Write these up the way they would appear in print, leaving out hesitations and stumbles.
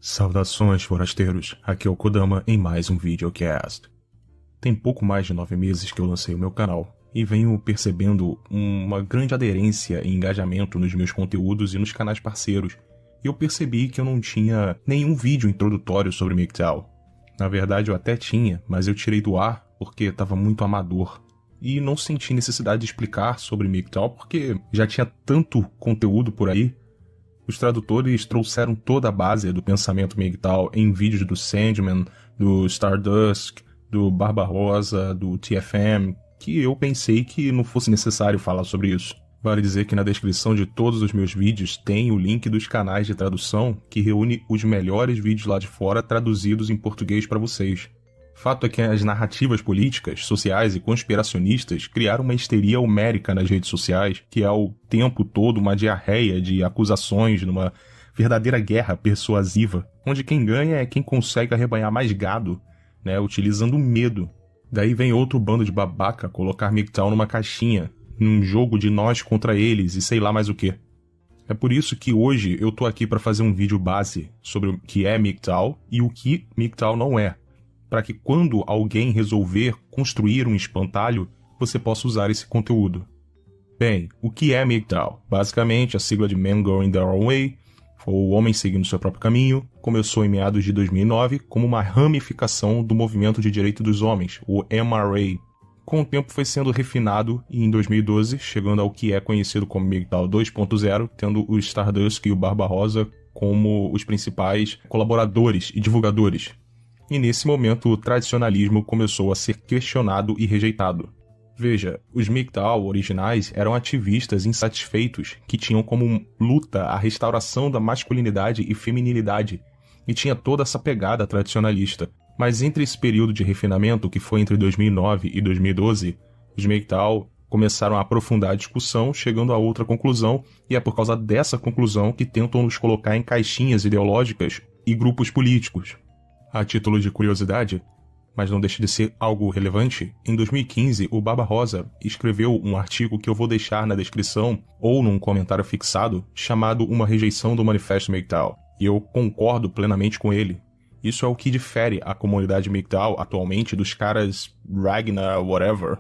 Saudações, forasteiros, aqui é o Kodama em mais um videocast. Tem pouco mais de 9 meses que eu lancei o meu canal, e venho percebendo uma grande aderência e engajamento nos meus conteúdos e nos canais parceiros, e eu percebi que eu não tinha nenhum vídeo introdutório sobre MGTOW. Na verdade eu até tinha, mas eu tirei do ar porque estava muito amador, e não senti necessidade de explicar sobre MGTOW porque já tinha tanto conteúdo por aí. Os tradutores trouxeram toda a base do pensamento MGTOW em vídeos do Sandman, do Stardust, do Barbarossa, do TFM, que eu pensei que não fosse necessário falar sobre isso. Vale dizer que na descrição de todos os meus vídeos tem o link dos canais de tradução que reúne os melhores vídeos lá de fora traduzidos em português para vocês. Fato é que as narrativas políticas, sociais e conspiracionistas criaram uma histeria homérica nas redes sociais, que é o tempo todo uma diarreia de acusações numa verdadeira guerra persuasiva, onde quem ganha é quem consegue arrebanhar mais gado, né, utilizando o medo. Daí vem outro bando de babaca colocar MGTOW numa caixinha, num jogo de nós contra eles e sei lá mais o que. É por isso que hoje eu tô aqui para fazer um vídeo base sobre o que é MGTOW e o que MGTOW não é, para que quando alguém resolver construir um espantalho, você possa usar esse conteúdo. Bem, o que é MGTOW? Basicamente, a sigla de Men Going Their Own Way, ou Homem Seguindo Seu Próprio Caminho, começou em meados de 2009 como uma ramificação do Movimento de Direito dos Homens, o MRA. Com o tempo foi sendo refinado e em 2012, chegando ao que é conhecido como MGTOW 2.0, tendo o Stardust e o Barbarossa como os principais colaboradores e divulgadores. E nesse momento o tradicionalismo começou a ser questionado e rejeitado. Veja, os MGTOW originais eram ativistas insatisfeitos que tinham como luta a restauração da masculinidade e feminilidade, e tinha toda essa pegada tradicionalista. Mas entre esse período de refinamento, que foi entre 2009 e 2012, os MGTOW começaram a aprofundar a discussão, chegando a outra conclusão, e é por causa dessa conclusão que tentam nos colocar em caixinhas ideológicas e grupos políticos. A título de curiosidade, mas não deixa de ser algo relevante, em 2015 o Barbarossa escreveu um artigo que eu vou deixar na descrição ou num comentário fixado, chamado Uma Rejeição do Manifesto MGTOW, e eu concordo plenamente com ele. Isso é o que difere a comunidade MGTOW atualmente dos caras Ragnar whatever,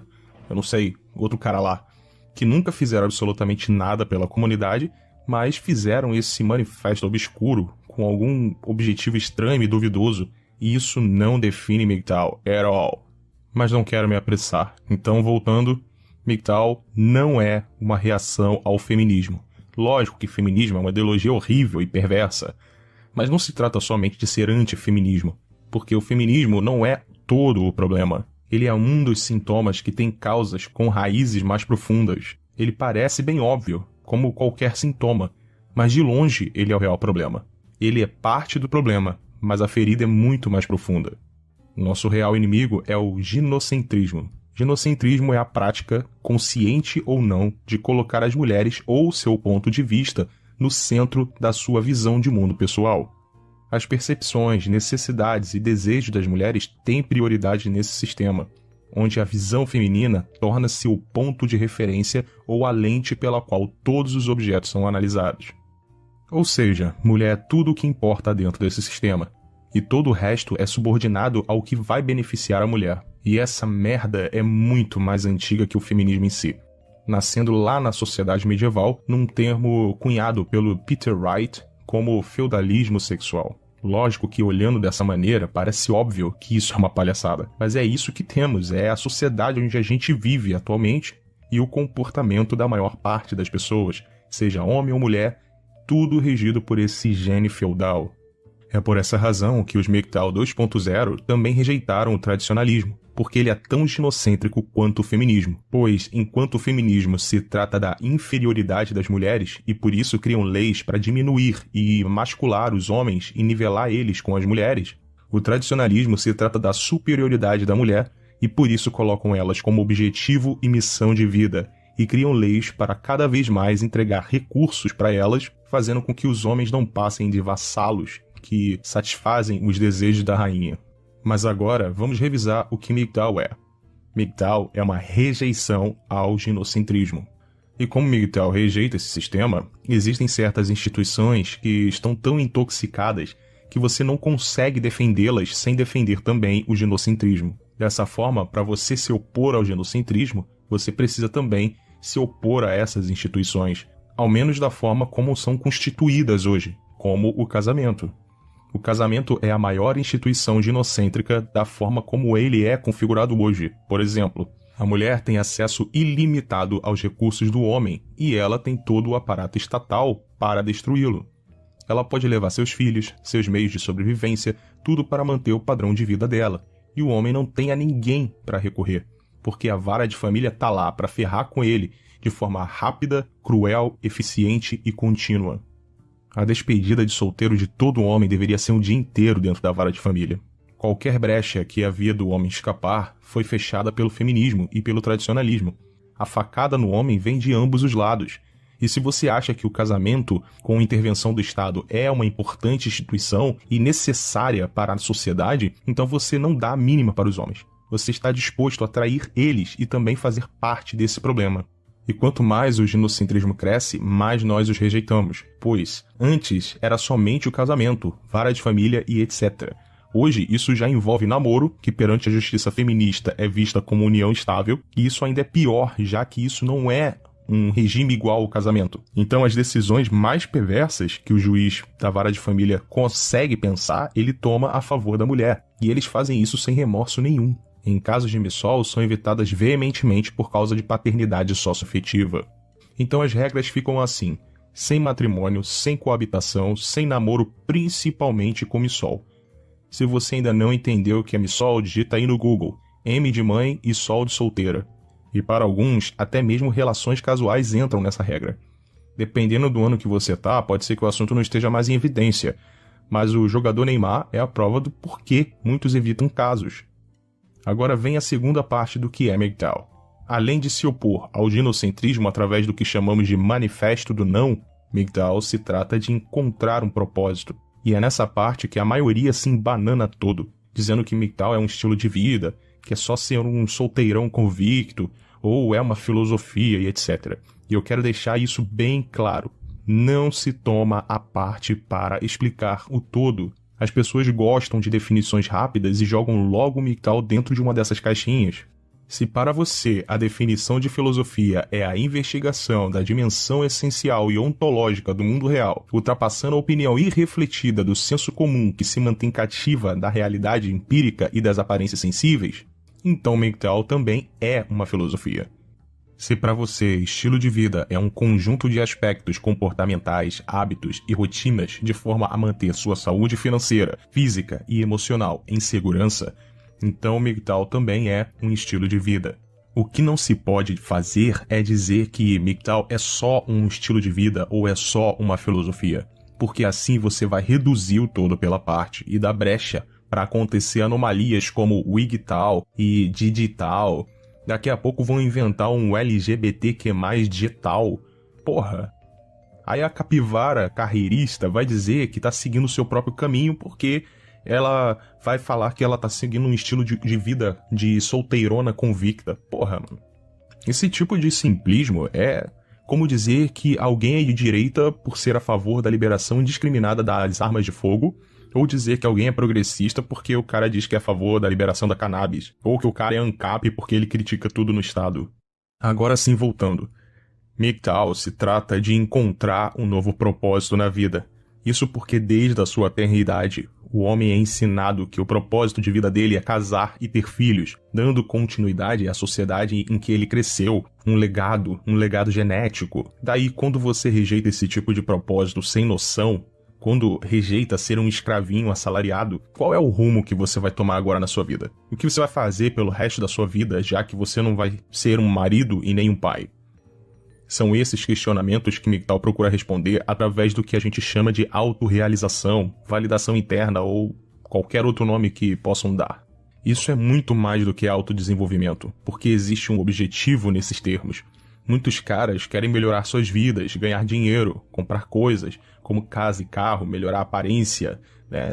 eu não sei, outro cara lá, que nunca fizeram absolutamente nada pela comunidade, mas fizeram esse manifesto obscuro com algum objetivo estranho e duvidoso, e isso não define MGTOW at all. Mas não quero me apressar, então voltando, MGTOW não é uma reação ao feminismo. Lógico que feminismo é uma ideologia horrível e perversa, mas não se trata somente de ser antifeminismo, porque o feminismo não é todo o problema. Ele é um dos sintomas que tem causas com raízes mais profundas. Ele parece bem óbvio, como qualquer sintoma, mas de longe ele é o real problema. Ele é parte do problema, mas a ferida é muito mais profunda. Nosso real inimigo é o ginocentrismo. Ginocentrismo é a prática, consciente ou não, de colocar as mulheres ou seu ponto de vista no centro da sua visão de mundo pessoal. As percepções, necessidades e desejos das mulheres têm prioridade nesse sistema, onde a visão feminina torna-se o ponto de referência ou a lente pela qual todos os objetos são analisados. Ou seja, mulher é tudo o que importa dentro desse sistema, e todo o resto é subordinado ao que vai beneficiar a mulher. E essa merda é muito mais antiga que o feminismo em si, nascendo lá na sociedade medieval num termo cunhado pelo Peter Wright como feudalismo sexual. Lógico que olhando dessa maneira parece óbvio que isso é uma palhaçada, mas é isso que temos, é a sociedade onde a gente vive atualmente e o comportamento da maior parte das pessoas, seja homem ou mulher, tudo regido por esse gene feudal. É por essa razão que os MGTOW 2.0 também rejeitaram o tradicionalismo, porque ele é tão ginocêntrico quanto o feminismo. Pois, enquanto o feminismo se trata da inferioridade das mulheres, e por isso criam leis para diminuir e mascular os homens e nivelar eles com as mulheres, o tradicionalismo se trata da superioridade da mulher, e por isso colocam elas como objetivo e missão de vida, e criam leis para cada vez mais entregar recursos para elas, fazendo com que os homens não passem de vassalos que satisfazem os desejos da rainha. Mas agora vamos revisar o que MGTOW é. MGTOW é uma rejeição ao ginocentrismo. E como MGTOW rejeita esse sistema, existem certas instituições que estão tão intoxicadas que você não consegue defendê-las sem defender também o ginocentrismo. Dessa forma, para você se opor ao ginocentrismo, você precisa também se opor a essas instituições, ao menos da forma como são constituídas hoje, como o casamento. O casamento é a maior instituição ginocêntrica da forma como ele é configurado hoje. Por exemplo, a mulher tem acesso ilimitado aos recursos do homem e ela tem todo o aparato estatal para destruí-lo. Ela pode levar seus filhos, seus meios de sobrevivência, tudo para manter o padrão de vida dela. E o homem não tem a ninguém para recorrer, porque a vara de família tá lá para ferrar com ele de forma rápida, cruel, eficiente e contínua. A despedida de solteiro de todo homem deveria ser um dia inteiro dentro da vara de família. Qualquer brecha que havia do homem escapar foi fechada pelo feminismo e pelo tradicionalismo. A facada no homem vem de ambos os lados. E se você acha que o casamento com intervenção do Estado é uma importante instituição e necessária para a sociedade, então você não dá a mínima para os homens. Você está disposto a trair eles e também fazer parte desse problema. E quanto mais o ginocentrismo cresce, mais nós os rejeitamos, pois antes era somente o casamento, vara de família e etc. Hoje isso já envolve namoro, que perante a justiça feminista é vista como união estável, e isso ainda é pior, já que isso não é um regime igual ao casamento. Então as decisões mais perversas que o juiz da vara de família consegue pensar, ele toma a favor da mulher. E eles fazem isso sem remorso nenhum. Em casos de missol, são evitadas veementemente por causa de paternidade socioafetiva. Então as regras ficam assim: sem matrimônio, sem coabitação, sem namoro, principalmente com missol. Se você ainda não entendeu o que é missol, digita aí no Google: M de mãe e sol de solteira. E para alguns, até mesmo relações casuais entram nessa regra. Dependendo do ano que você tá, pode ser que o assunto não esteja mais em evidência, mas o jogador Neymar é a prova do porquê muitos evitam casos. Agora vem a segunda parte do que é MGTOW. Além de se opor ao ginocentrismo através do que chamamos de manifesto do não, MGTOW se trata de encontrar um propósito. E é nessa parte que a maioria se embanana todo, dizendo que MGTOW é um estilo de vida, que é só ser um solteirão convicto, ou é uma filosofia e etc. E eu quero deixar isso bem claro. Não se toma a parte para explicar o todo. As pessoas gostam de definições rápidas e jogam logo o MGTOW dentro de uma dessas caixinhas. Se para você a definição de filosofia é a investigação da dimensão essencial e ontológica do mundo real, ultrapassando a opinião irrefletida do senso comum que se mantém cativa da realidade empírica e das aparências sensíveis, então MGTOW também é uma filosofia. Se para você estilo de vida é um conjunto de aspectos comportamentais, hábitos e rotinas de forma a manter sua saúde financeira, física e emocional em segurança, então MGTOW também é um estilo de vida. O que não se pode fazer é dizer que MGTOW é só um estilo de vida ou é só uma filosofia, porque assim você vai reduzir o todo pela parte e dar brecha para acontecer anomalias como WGTOW e DIGTOW. Daqui a pouco vão inventar um LGBTQ+, digital. Porra. Aí a capivara carreirista vai dizer que tá seguindo o seu próprio caminho porque ela vai falar que ela tá seguindo um estilo de vida de solteirona convicta. Porra, mano. Esse tipo de simplismo é como dizer que alguém é de direita por ser a favor da liberação indiscriminada das armas de fogo, ou dizer que alguém é progressista porque o cara diz que é a favor da liberação da cannabis, ou que o cara é ANCAP porque ele critica tudo no Estado. Agora sim, voltando. MGTOW se trata de encontrar um novo propósito na vida. Isso porque desde a sua tenra idade, o homem é ensinado que o propósito de vida dele é casar e ter filhos, dando continuidade à sociedade em que ele cresceu, um legado genético. Daí, quando você rejeita esse tipo de propósito sem noção, quando rejeita ser um escravinho assalariado, qual é o rumo que você vai tomar agora na sua vida? O que você vai fazer pelo resto da sua vida, já que você não vai ser um marido e nem um pai? São esses questionamentos que MGTOW procura responder através do que a gente chama de autorrealização, validação interna ou qualquer outro nome que possam dar. Isso é muito mais do que autodesenvolvimento, porque existe um objetivo nesses termos. Muitos caras querem melhorar suas vidas, ganhar dinheiro, comprar coisas, como casa e carro, melhorar a aparência,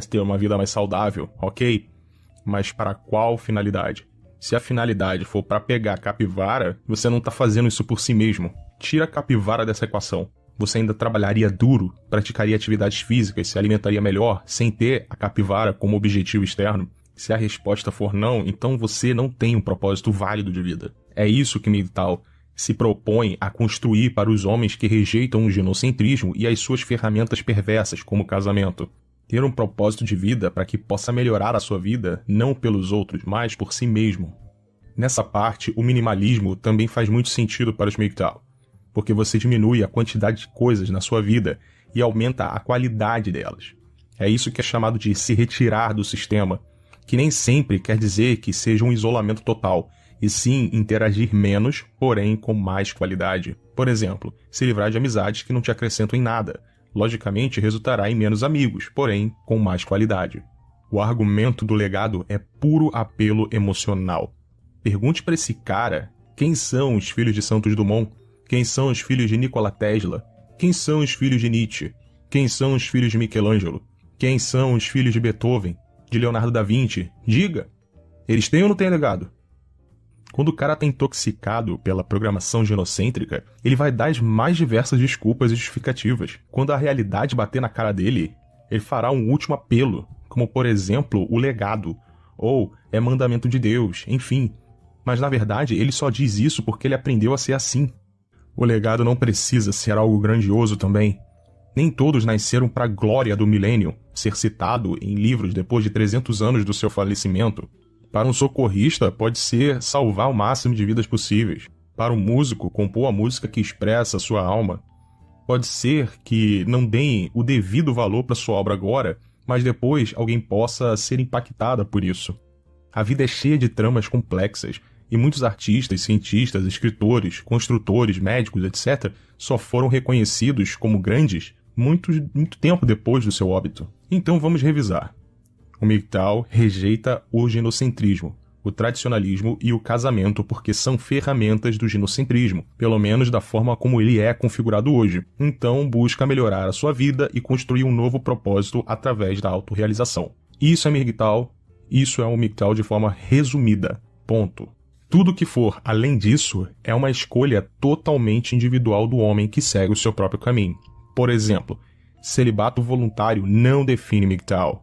ter uma vida mais saudável, ok? Mas para qual finalidade? Se a finalidade for para pegar a capivara, você não está fazendo isso por si mesmo. Tira a capivara dessa equação. Você ainda trabalharia duro, praticaria atividades físicas, se alimentaria melhor, sem ter a capivara como objetivo externo? Se a resposta for não, então você não tem um propósito válido de vida. É isso que MGTOW se propõe a construir para os homens que rejeitam o ginocentrismo e as suas ferramentas perversas, como o casamento. Ter um propósito de vida para que possa melhorar a sua vida, não pelos outros, mas por si mesmo. Nessa parte, o minimalismo também faz muito sentido para os MGTOW, porque você diminui a quantidade de coisas na sua vida e aumenta a qualidade delas. É isso que é chamado de se retirar do sistema, que nem sempre quer dizer que seja um isolamento total, e sim interagir menos, porém com mais qualidade. Por exemplo, se livrar de amizades que não te acrescentam em nada. Logicamente, resultará em menos amigos, porém com mais qualidade. O argumento do legado é puro apelo emocional. Pergunte para esse cara quem são os filhos de Santos Dumont, quem são os filhos de Nikola Tesla, quem são os filhos de Nietzsche, quem são os filhos de Michelangelo, quem são os filhos de Beethoven, de Leonardo da Vinci. Diga, eles têm ou não têm legado? Quando o cara está intoxicado pela programação ginocêntrica, ele vai dar as mais diversas desculpas e justificativas. Quando a realidade bater na cara dele, ele fará um último apelo, como por exemplo, o legado, ou é mandamento de Deus, enfim. Mas na verdade, ele só diz isso porque ele aprendeu a ser assim. O legado não precisa ser algo grandioso também. Nem todos nasceram para a glória do milênio, ser citado em livros depois de 300 anos do seu falecimento. Para um socorrista, pode ser salvar o máximo de vidas possíveis. Para um músico, compor a música que expressa a sua alma. Pode ser que não deem o devido valor para sua obra agora, mas depois alguém possa ser impactada por isso. A vida é cheia de tramas complexas, e muitos artistas, cientistas, escritores, construtores, médicos, etc., só foram reconhecidos como grandes muito tempo depois do seu óbito. Então vamos revisar. O MGTOW rejeita o ginocentrismo, o tradicionalismo e o casamento porque são ferramentas do ginocentrismo, pelo menos da forma como ele é configurado hoje. Então busca melhorar a sua vida e construir um novo propósito através da autorrealização. Isso é MGTOW, isso é um MGTOW de forma resumida. Ponto. Tudo que for além disso é uma escolha totalmente individual do homem que segue o seu próprio caminho. Por exemplo, celibato voluntário não define MGTOW.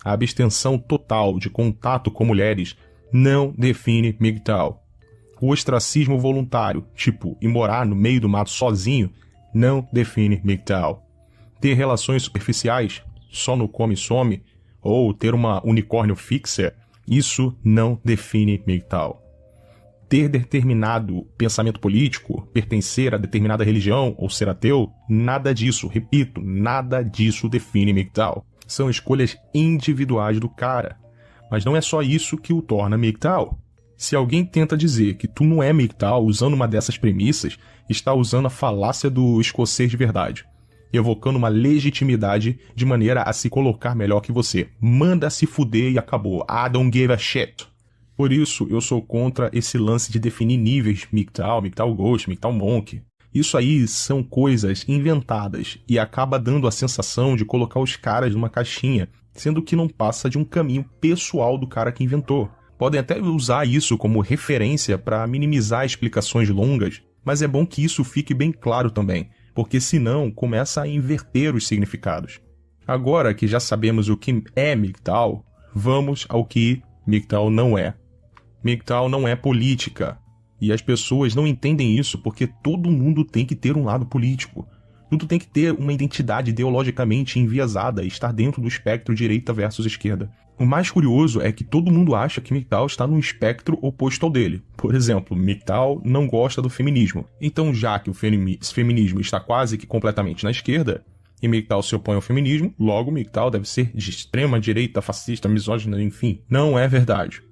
A abstenção total de contato com mulheres não define MGTOW. O ostracismo voluntário, tipo ir morar no meio do mato sozinho, não define MGTOW. Ter relações superficiais, só no come e some, ou ter uma unicórnio fixa, isso não define MGTOW. Ter determinado pensamento político, pertencer a determinada religião ou ser ateu, nada disso, repito, nada disso define MGTOW. São escolhas individuais do cara. Mas não é só isso que o torna MGTOW. Se alguém tenta dizer que tu não é MGTOW usando uma dessas premissas, está usando a falácia do escocês de verdade, evocando uma legitimidade de maneira a se colocar melhor que você. Manda se fuder e acabou. I don't give a shit. Por isso, eu sou contra esse lance de definir níveis MGTOW, MGTOW Ghost, MGTOW Monk. Isso aí são coisas inventadas e acaba dando a sensação de colocar os caras numa caixinha, sendo que não passa de um caminho pessoal do cara que inventou. Podem até usar isso como referência para minimizar explicações longas, mas é bom que isso fique bem claro também, porque senão começa a inverter os significados. Agora que já sabemos o que é MGTOW, vamos ao que MGTOW não é. MGTOW não é política. E as pessoas não entendem isso porque todo mundo tem que ter um lado político. Tudo tem que ter uma identidade ideologicamente enviesada e estar dentro do espectro direita versus esquerda. O mais curioso é que todo mundo acha que MGTOW está num espectro oposto ao dele. Por exemplo, MGTOW não gosta do feminismo. Então, já que o feminismo está quase que completamente na esquerda, e MGTOW se opõe ao feminismo, logo MGTOW deve ser de extrema direita, fascista, misógina, enfim. Não é verdade.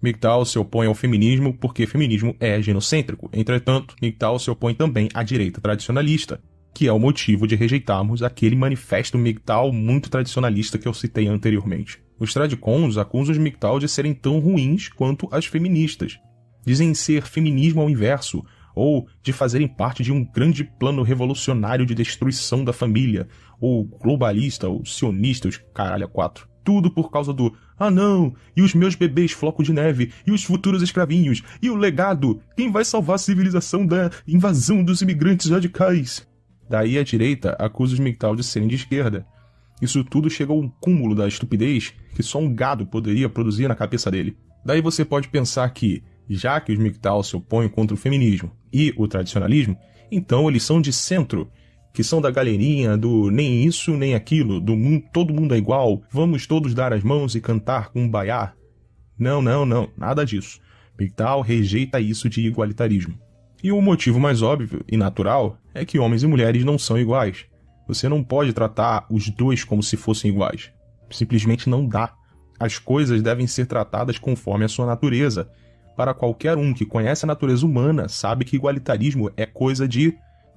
MGTOW se opõe ao feminismo porque feminismo é ginocêntrico. Entretanto, MGTOW se opõe também à direita tradicionalista, que é o motivo de rejeitarmos aquele manifesto MGTOW muito tradicionalista que eu citei anteriormente. Os tradicons acusam os MGTOW de serem tão ruins quanto as feministas. Dizem ser feminismo ao inverso, ou de fazerem parte de um grande plano revolucionário de destruição da família, ou globalista, ou sionista, os caralho a quatro. Tudo por causa do "ah não, e os meus bebês floco de neve, e os futuros escravinhos, e o legado, quem vai salvar a civilização da invasão dos imigrantes radicais?" Daí a direita acusa os MGTOW de serem de esquerda. Isso tudo chega ao cúmulo da estupidez que só um gado poderia produzir na cabeça dele. Daí você pode pensar que, já que os MGTOW se opõem contra o feminismo e o tradicionalismo, então eles são de centro, que são da galerinha do nem isso nem aquilo, do mundo, todo mundo é igual, vamos todos dar as mãos e cantar com um baiá. Não, nada disso. MGTOW rejeita isso de igualitarismo. E o motivo mais óbvio e natural é que homens e mulheres não são iguais. Você não pode tratar os dois como se fossem iguais. Simplesmente não dá. As coisas devem ser tratadas conforme a sua natureza. Para qualquer um que conhece a natureza humana, sabe que igualitarismo é coisa de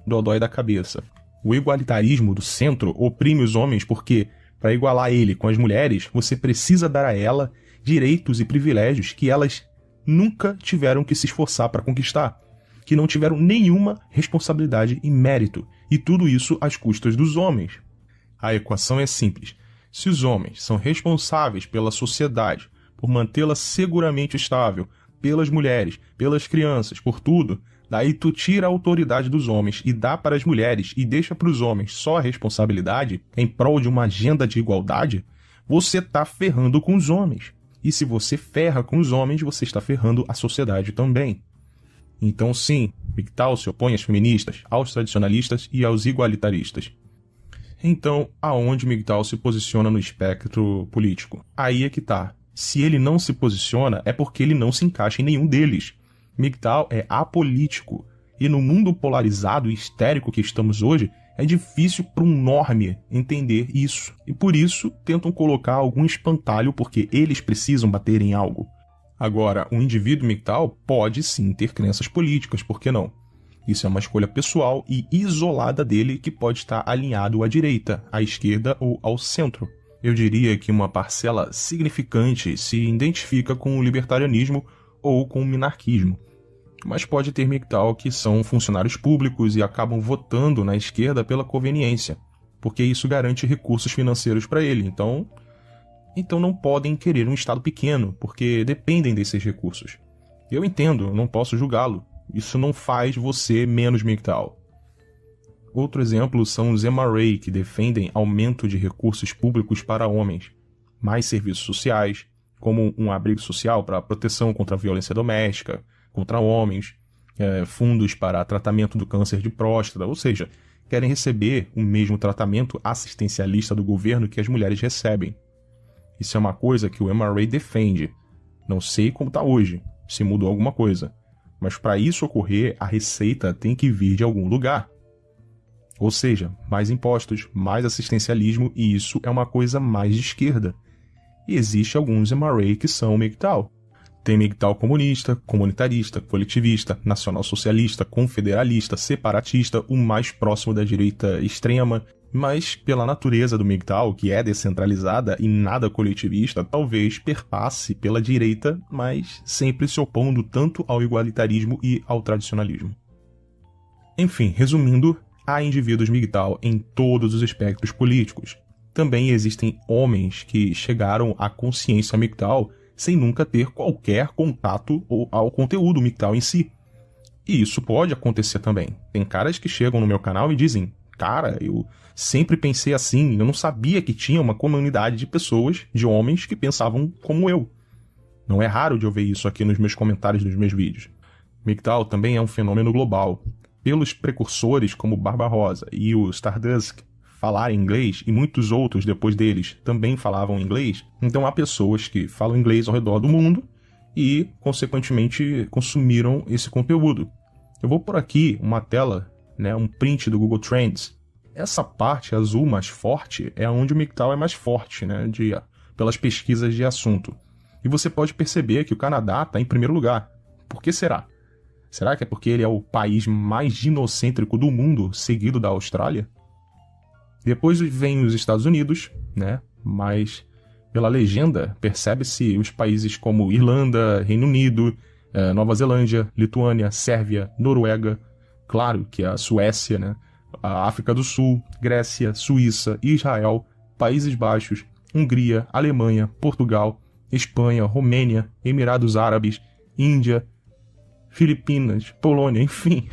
dodói da cabeça. O igualitarismo do centro oprime os homens porque, para igualar ele com as mulheres, você precisa dar a ela direitos e privilégios que elas nunca tiveram que se esforçar para conquistar, que não tiveram nenhuma responsabilidade e mérito, e tudo isso às custas dos homens. A equação é simples. Se os homens são responsáveis pela sociedade, por mantê-la seguramente estável, pelas mulheres, pelas crianças, por tudo, daí tu tira a autoridade dos homens e dá para as mulheres e deixa para os homens só a responsabilidade em prol de uma agenda de igualdade, você tá ferrando com os homens. E se você ferra com os homens, você está ferrando a sociedade também. Então sim, MGTOW se opõe às feministas, aos tradicionalistas e aos igualitaristas. Então, aonde MGTOW se posiciona no espectro político? Aí é que tá. Se ele não se posiciona, é porque ele não se encaixa em nenhum deles. MGTOW é apolítico. E no mundo polarizado e histérico que estamos hoje, é difícil para um norme entender isso. E por isso, tentam colocar algum espantalho porque eles precisam bater em algo. Agora, o indivíduo MGTOW pode sim ter crenças políticas, por que não? Isso é uma escolha pessoal e isolada dele que pode estar alinhado à direita, à esquerda ou ao centro. Eu diria que uma parcela significante se identifica com o libertarianismo ou com o minarquismo. Mas pode ter MGTOW que são funcionários públicos e acabam votando na esquerda pela conveniência, porque isso garante recursos financeiros para ele. Então não podem querer um Estado pequeno, porque dependem desses recursos. Eu entendo, não posso julgá-lo. Isso não faz você menos MGTOW. Outro exemplo são os MRA, que defendem aumento de recursos públicos para homens, mais serviços sociais, como um abrigo social para proteção contra a violência doméstica, contra homens, fundos para tratamento do câncer de próstata, ou seja, querem receber o mesmo tratamento assistencialista do governo que as mulheres recebem. Isso é uma coisa que o MRA defende. Não sei como está hoje, se mudou alguma coisa. Mas para isso ocorrer, a receita tem que vir de algum lugar. Ou seja, mais impostos, mais assistencialismo, e isso é uma coisa mais de esquerda. E existe alguns MRA que são MGTOW. Tem MGTOW comunista, comunitarista, coletivista, nacional-socialista, confederalista, separatista, o mais próximo da direita extrema. Mas, pela natureza do MGTOW, que é descentralizada e nada coletivista, talvez perpasse pela direita, mas sempre se opondo tanto ao igualitarismo e ao tradicionalismo. Enfim, resumindo, há indivíduos MGTOW em todos os espectros políticos. Também existem homens que chegaram à consciência MGTOW sem nunca ter qualquer contato ao conteúdo MGTOW em si. E isso pode acontecer também. Tem caras que chegam no meu canal e dizem: cara, eu sempre pensei assim, eu não sabia que tinha uma comunidade de pessoas, de homens, que pensavam como eu. Não é raro de eu ver isso aqui nos meus comentários dos meus vídeos. MGTOW também é um fenômeno global. Pelos precursores como Barbarossa e o Stardust falarem inglês, e muitos outros depois deles também falavam inglês, então há pessoas que falam inglês ao redor do mundo e, consequentemente, consumiram esse conteúdo. Eu vou pôr aqui uma tela, um print do Google Trends. Essa parte azul mais forte é onde o MGTOW é mais forte, pelas pesquisas de assunto. E você pode perceber que o Canadá está em primeiro lugar. Por que será? Será que é porque ele é o país mais ginocêntrico do mundo, seguido da Austrália? Depois vem os Estados Unidos, mas pela legenda percebe-se os países como Irlanda, Reino Unido, Nova Zelândia, Lituânia, Sérvia, Noruega, claro que a Suécia, a África do Sul, Grécia, Suíça, Israel, Países Baixos, Hungria, Alemanha, Portugal, Espanha, Romênia, Emirados Árabes, Índia, Filipinas, Polônia, enfim.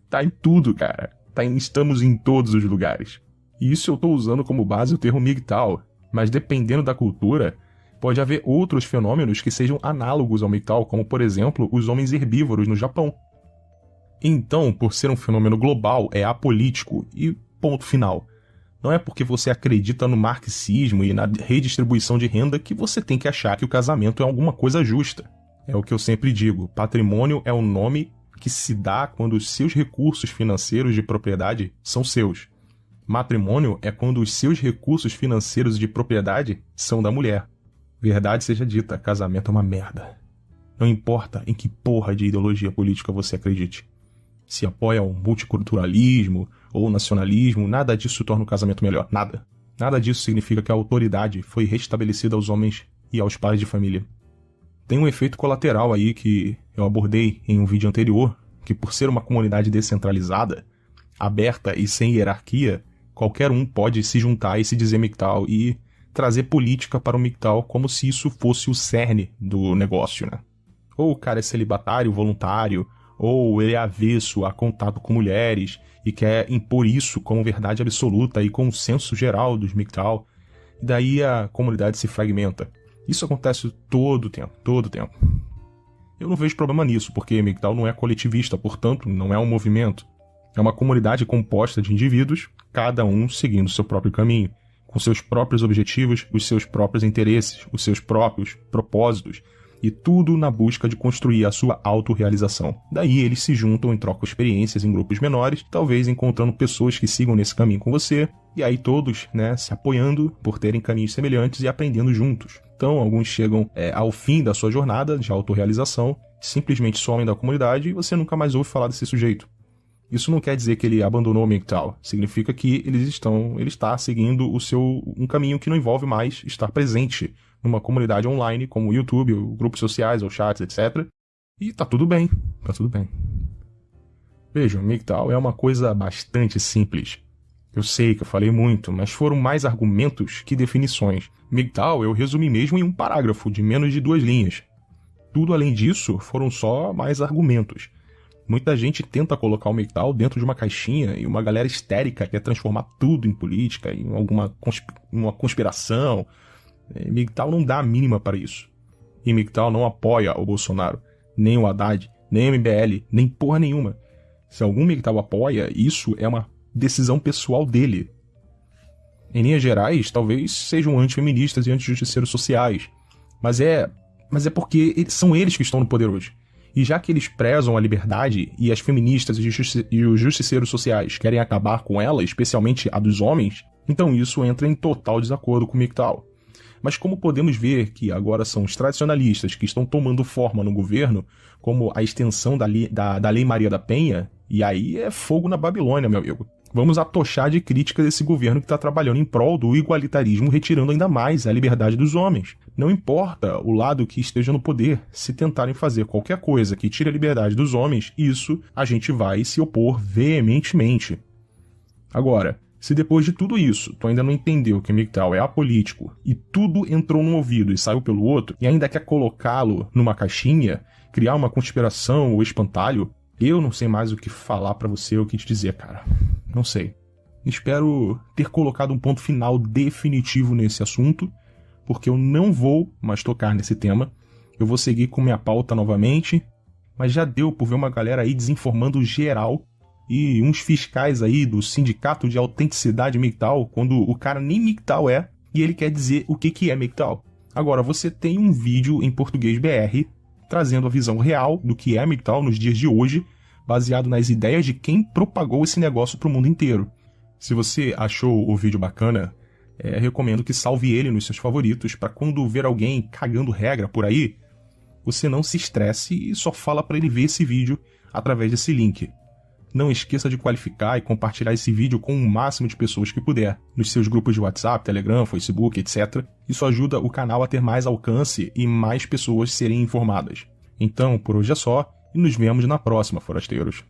Tá em tudo, cara. Estamos em todos os lugares. E isso eu estou usando como base o termo MGTOW, mas dependendo da cultura, pode haver outros fenômenos que sejam análogos ao MGTOW, como por exemplo, os homens herbívoros no Japão. Então, por ser um fenômeno global, é apolítico e ponto final. Não é porque você acredita no marxismo e na redistribuição de renda que você tem que achar que o casamento é alguma coisa justa. É o que eu sempre digo, patrimônio é o nome que se dá quando os seus recursos financeiros de propriedade são seus. Matrimônio é quando os seus recursos financeiros de propriedade são da mulher. Verdade seja dita, casamento é uma merda. Não importa em que porra de ideologia política você acredite. Se apoia o multiculturalismo ou nacionalismo, nada disso torna o casamento melhor. Nada. Nada disso significa que a autoridade foi restabelecida aos homens e aos pais de família. Tem um efeito colateral aí que eu abordei em um vídeo anterior, que por ser uma comunidade descentralizada, aberta e sem hierarquia, qualquer um pode se juntar e se dizer MGTOW e trazer política para o MGTOW como se isso fosse o cerne do negócio, né? Ou o cara é celibatário, voluntário, ou ele é avesso a contato com mulheres e quer impor isso como verdade absoluta e consenso geral dos MGTOW, e daí a comunidade se fragmenta. Isso acontece todo o tempo. Eu não vejo problema nisso, porque MGTOW não é coletivista, portanto, não é um movimento. É uma comunidade composta de indivíduos, cada um seguindo seu próprio caminho, com seus próprios objetivos, os seus próprios interesses, os seus próprios propósitos, e tudo na busca de construir a sua autorrealização. Daí eles se juntam e trocam experiências em grupos menores, talvez encontrando pessoas que sigam nesse caminho com você, e aí todos, né, se apoiando por terem caminhos semelhantes e aprendendo juntos. Então, alguns chegam ao fim da sua jornada de autorrealização, simplesmente somem da comunidade e você nunca mais ouve falar desse sujeito. Isso não quer dizer que ele abandonou o MGTOW, significa que ele está seguindo um caminho que não envolve mais estar presente numa comunidade online, como o YouTube, ou grupos sociais, ou chats, etc. E tá tudo bem. Vejam, MGTOW é uma coisa bastante simples. Eu sei que eu falei muito, mas foram mais argumentos que definições. MGTOW eu resumi mesmo em um parágrafo de menos de 2 linhas. Tudo além disso foram só mais argumentos. Muita gente tenta colocar o MGTOW dentro de uma caixinha e uma galera histérica quer transformar tudo em política, em uma conspiração. MGTOW não dá a mínima para isso. E MGTOW não apoia o Bolsonaro, nem o Haddad, nem o MBL, nem porra nenhuma. Se algum MGTOW apoia, isso é uma decisão pessoal dele. Em linhas gerais, talvez sejam antifeministas e antijusticeiros sociais, mas é porque são eles que estão no poder hoje. E já que eles prezam a liberdade e as feministas e os justiceiros sociais querem acabar com ela, especialmente a dos homens, então isso entra em total desacordo com o MGTOW. Mas como podemos ver que agora são os tradicionalistas que estão tomando forma no governo, como a extensão da Lei Maria da Penha, e aí é fogo na Babilônia, meu amigo. Vamos atochar de crítica desse governo que está trabalhando em prol do igualitarismo, retirando ainda mais a liberdade dos homens. Não importa o lado que esteja no poder, se tentarem fazer qualquer coisa que tire a liberdade dos homens, isso a gente vai se opor veementemente. Agora, se depois de tudo isso, tu ainda não entendeu que MGTOW é apolítico e tudo entrou num ouvido e saiu pelo outro, e ainda quer colocá-lo numa caixinha, criar uma conspiração ou espantalho, eu não sei mais o que falar pra você ou o que te dizer, cara. Não sei. Espero ter colocado um ponto final definitivo nesse assunto, porque eu não vou mais tocar nesse tema. Eu vou seguir com minha pauta novamente, mas já deu por ver uma galera aí desinformando geral e uns fiscais aí do Sindicato de Autenticidade MGTOW, quando o cara nem MGTOW é, e ele quer dizer o que é MGTOW. Agora, você tem um vídeo em português BR trazendo a visão real do que é MGTOW nos dias de hoje, baseado nas ideias de quem propagou esse negócio para o mundo inteiro. Se você achou o vídeo bacana, recomendo que salve ele nos seus favoritos, para quando ver alguém cagando regra por aí, você não se estresse e só fala para ele ver esse vídeo através desse link. Não esqueça de qualificar e compartilhar esse vídeo com o máximo de pessoas que puder, nos seus grupos de WhatsApp, Telegram, Facebook, etc. Isso ajuda o canal a ter mais alcance e mais pessoas serem informadas. Então, por hoje é só, e nos vemos na próxima, forasteiros.